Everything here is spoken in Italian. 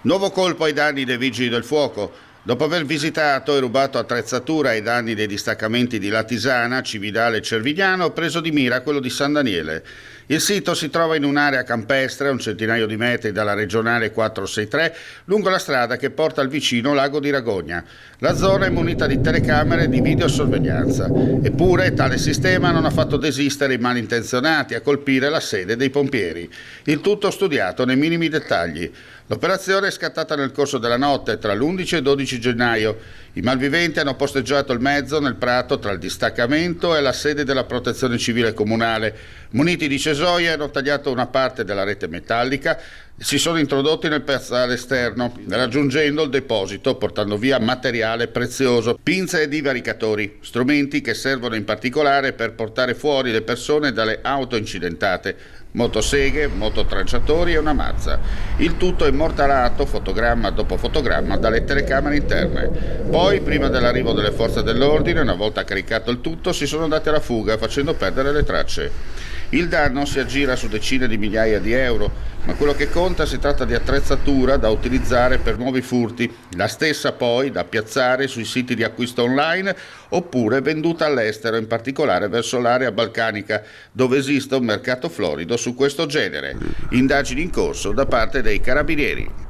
Nuovo colpo ai danni dei vigili del fuoco. Dopo aver visitato e rubato attrezzatura ai danni dei distaccamenti di Latisana, Cividale e Cervignano, preso di mira quello di San Daniele. Il sito si trova in un'area campestre a un centinaio di metri dalla regionale 463, lungo la strada che porta al vicino lago di Ragogna. La zona è munita di telecamere e di videosorveglianza. Eppure tale sistema non ha fatto desistere i malintenzionati a colpire la sede dei pompieri. Il tutto studiato nei minimi dettagli. L'operazione è scattata nel corso della notte tra l'11 e il 12 gennaio. I malviventi hanno posteggiato il mezzo nel prato tra il distaccamento e la sede della protezione civile comunale. Muniti di cesoie hanno tagliato una parte della rete metallica e si sono introdotti nel piazzale esterno, raggiungendo il deposito portando via materiale prezioso, pinze e divaricatori, strumenti che servono in particolare per portare fuori le persone dalle auto incidentate. Motoseghe, mototranciatori e una mazza. Il tutto immortalato fotogramma dopo fotogramma dalle telecamere interne. Poi, prima dell'arrivo delle forze dell'ordine, una volta caricato il tutto, si sono dati alla fuga facendo perdere le tracce. Il danno si aggira su decine di migliaia di euro, ma quello che conta si tratta di attrezzatura da utilizzare per nuovi furti, la stessa poi da piazzare sui siti di acquisto online oppure venduta all'estero, in particolare verso l'area balcanica, dove esiste un mercato florido su questo genere. Indagini in corso da parte dei carabinieri.